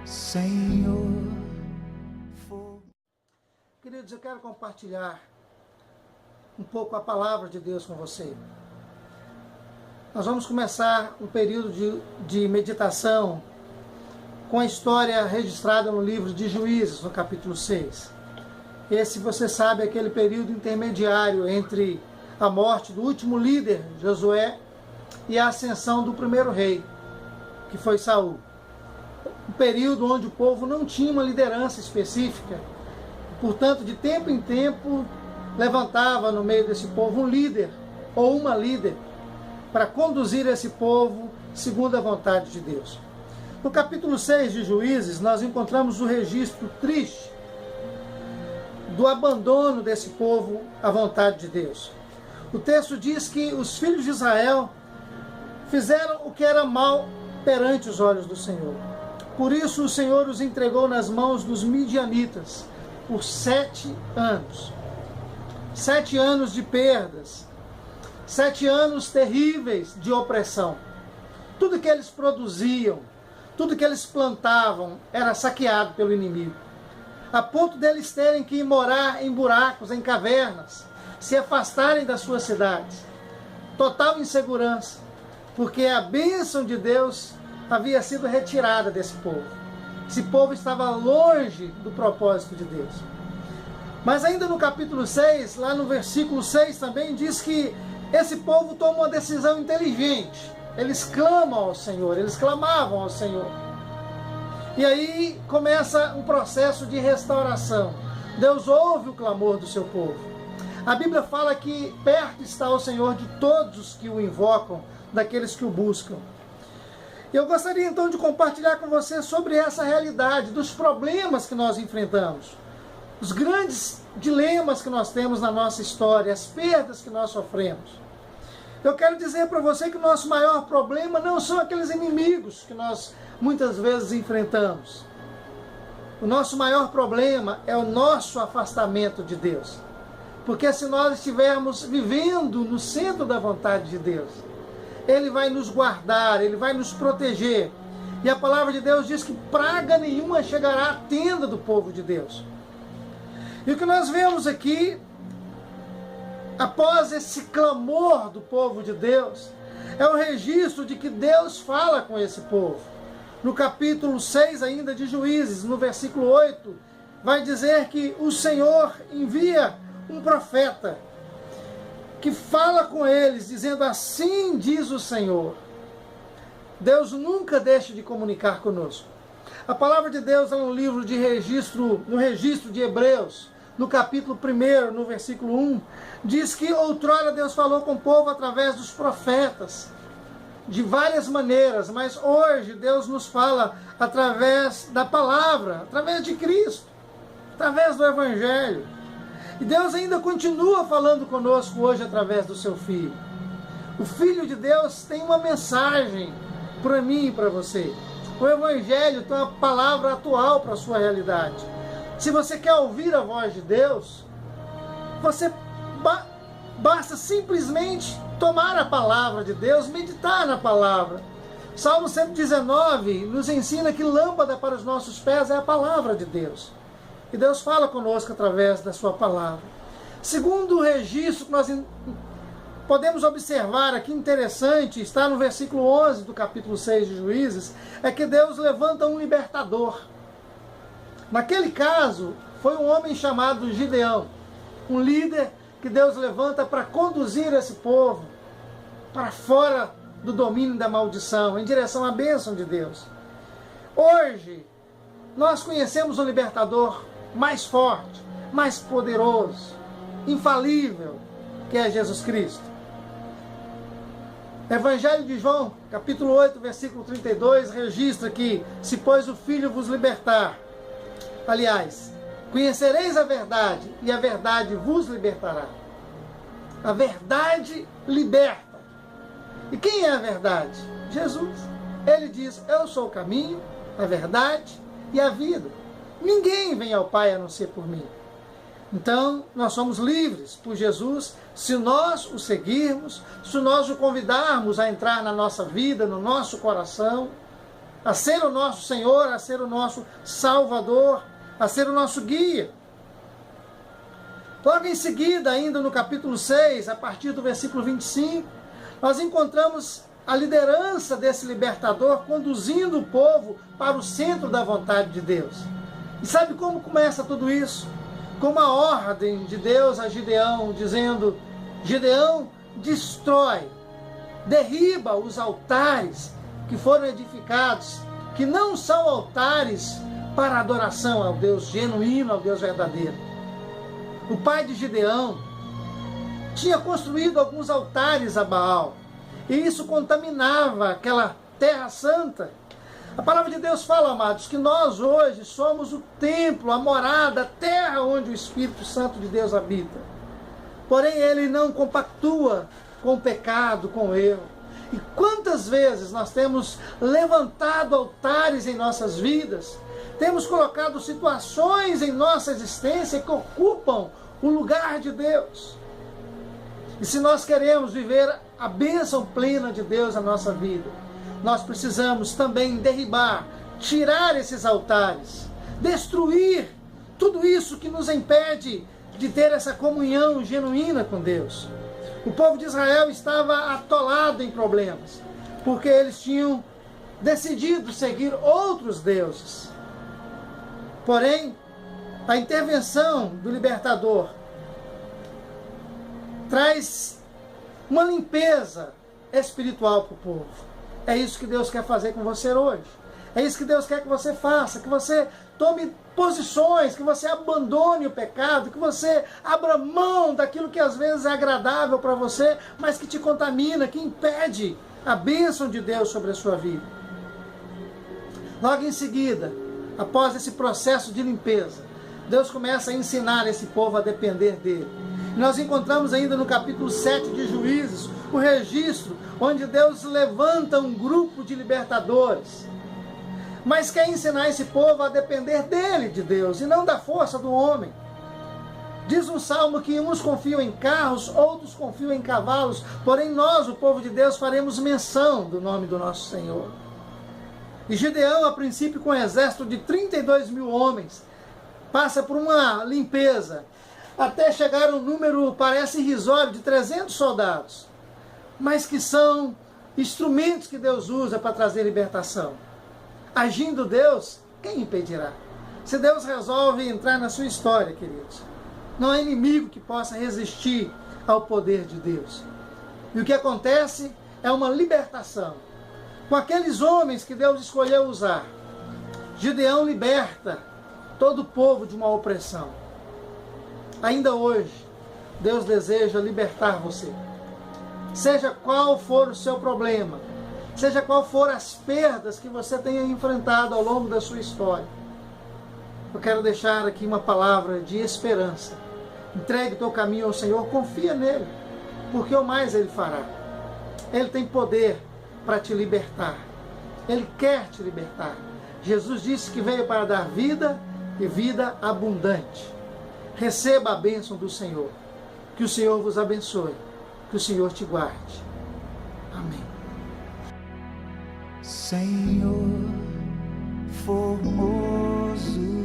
Senhor. Queridos, eu quero compartilhar um pouco a palavra de Deus com você. Nós vamos começar um período de meditação com a história registrada no livro de Juízes, no capítulo 6. Esse, você sabe, é aquele período intermediário entre a morte do último líder, Josué, e a ascensão do primeiro rei, que foi Saul. Um período onde o povo não tinha uma liderança específica. Portanto, de tempo em tempo, levantava no meio desse povo um líder ou uma líder para conduzir esse povo segundo a vontade de Deus. No capítulo 6 de Juízes, nós encontramos o registro triste do abandono desse povo à vontade de Deus. O texto diz que os filhos de Israel fizeram o que era mal perante os olhos do Senhor. Por isso o Senhor os entregou nas mãos dos midianitas por 7 anos. 7 anos de perdas. 7 anos terríveis de opressão. Tudo que eles produziam, tudo que eles plantavam era saqueado pelo inimigo. A ponto deles terem que ir morar em buracos, em cavernas, se afastarem das suas cidades. Total insegurança, porque a bênção de Deus havia sido retirada desse povo. Esse povo estava longe do propósito de Deus. Mas ainda no capítulo 6, lá no versículo 6 também, diz que esse povo toma uma decisão inteligente. Eles clamam ao Senhor, eles clamavam ao Senhor. E aí começa um processo de restauração. Deus ouve o clamor do seu povo. A Bíblia fala que perto está o Senhor de todos que o invocam, daqueles que o buscam. Eu gostaria então de compartilhar com você sobre essa realidade, dos problemas que nós enfrentamos, os grandes dilemas que nós temos na nossa história, as perdas que nós sofremos. Eu quero dizer para você que o nosso maior problema não são aqueles inimigos que nós muitas vezes enfrentamos. O nosso maior problema é o nosso afastamento de Deus. Porque se nós estivermos vivendo no centro da vontade de Deus, Ele vai nos guardar, Ele vai nos proteger. E a palavra de Deus diz que praga nenhuma chegará à tenda do povo de Deus. E o que nós vemos aqui, após esse clamor do povo de Deus, é o registro de que Deus fala com esse povo. No capítulo 6 ainda de Juízes, no versículo 8, vai dizer que o Senhor envia um profeta que fala com eles, dizendo: assim diz o Senhor. Deus nunca deixa de comunicar conosco. A palavra de Deus é um livro de registro, no registro de Hebreus, no capítulo 1, no versículo 1, diz que outrora Deus falou com o povo através dos profetas, de várias maneiras, mas hoje Deus nos fala através da palavra, através de Cristo, através do Evangelho. E Deus ainda continua falando conosco hoje através do seu Filho. O Filho de Deus tem uma mensagem para mim e para você. O Evangelho tem uma palavra atual para a sua realidade. Se você quer ouvir a voz de Deus, você basta simplesmente tomar a palavra de Deus, meditar na palavra. Salmo 119 nos ensina que lâmpada para os nossos pés é a palavra de Deus. E Deus fala conosco através da sua palavra. Segundo o registro que nós podemos observar aqui, interessante, está no versículo 11 do capítulo 6 de Juízes, é que Deus levanta um libertador. Naquele caso, foi um homem chamado Gideão, um líder que Deus levanta para conduzir esse povo para fora do domínio da maldição, em direção à bênção de Deus. Hoje, nós conhecemos um libertador mais forte, mais poderoso, infalível, que é Jesus Cristo. Evangelho de João, capítulo 8, versículo 32, registra que, se pois o Filho vos libertar, aliás, conhecereis a verdade, e a verdade vos libertará. A verdade liberta. E quem é a verdade? Jesus. Ele diz: eu sou o caminho, a verdade e a vida. Ninguém vem ao Pai a não ser por mim. Então, nós somos livres por Jesus, se nós o seguirmos, se nós o convidarmos a entrar na nossa vida, no nosso coração. a ser o nosso Senhor, a ser o nosso Salvador, a ser o nosso guia. Logo em seguida, ainda no capítulo 6, a partir do versículo 25, nós encontramos a liderança desse libertador conduzindo o povo para o centro da vontade de Deus. E sabe como começa tudo isso? Com uma ordem de Deus a Gideão, dizendo: Gideão, destrói, derriba os altares que foram edificados, que não são altares para adoração ao Deus genuíno, ao Deus verdadeiro. O pai de Gideão tinha construído alguns altares a Baal, e isso contaminava aquela terra santa. A palavra de Deus fala, amados, que nós hoje somos o templo, a morada, a terra onde o Espírito Santo de Deus habita. Porém, ele não compactua com o pecado, com o erro. E quantas vezes nós temos levantado altares em nossas vidas, temos colocado situações em nossa existência que ocupam o lugar de Deus. E se nós queremos viver a bênção plena de Deus na nossa vida, nós precisamos também derribar, tirar esses altares, destruir tudo isso que nos impede de ter essa comunhão genuína com Deus. O povo de Israel estava atolado em problemas, porque eles tinham decidido seguir outros deuses. Porém, a intervenção do libertador traz uma limpeza espiritual para o povo. É isso que Deus quer fazer com você hoje. É isso que Deus quer que você faça, que você tome posições, que você abandone o pecado, que você abra mão daquilo que às vezes é agradável para você, mas que te contamina, que impede a bênção de Deus sobre a sua vida. Logo em seguida, após esse processo de limpeza, Deus começa a ensinar esse povo a depender dele. Nós encontramos ainda no capítulo 7 de Juízes o registro onde Deus levanta um grupo de libertadores, mas quer ensinar esse povo a depender dele, de Deus, e não da força do homem. Diz um salmo que uns confiam em carros, outros confiam em cavalos, porém nós, o povo de Deus, faremos menção do nome do nosso Senhor. E Gideão, a princípio com um exército de 32 mil homens, passa por uma limpeza, até chegar a um número, parece irrisório, de 300 soldados, mas que são instrumentos que Deus usa para trazer libertação. Agindo Deus, quem impedirá? Se Deus resolve entrar na sua história, queridos, não há inimigo que possa resistir ao poder de Deus. E o que acontece é uma libertação. Com aqueles homens que Deus escolheu usar, Gideão liberta todo o povo de uma opressão. Ainda hoje, Deus deseja libertar você. Seja qual for o seu problema, seja qual for as perdas que você tenha enfrentado ao longo da sua história, eu quero deixar aqui uma palavra de esperança. Entregue o teu caminho ao Senhor, confia nele, porque o mais Ele fará. Ele tem poder para te libertar. Ele quer te libertar. Jesus disse que veio para dar vida e vida abundante. Receba a bênção do Senhor. Que o Senhor vos abençoe. Que o Senhor te guarde. Amém. Senhor, formoso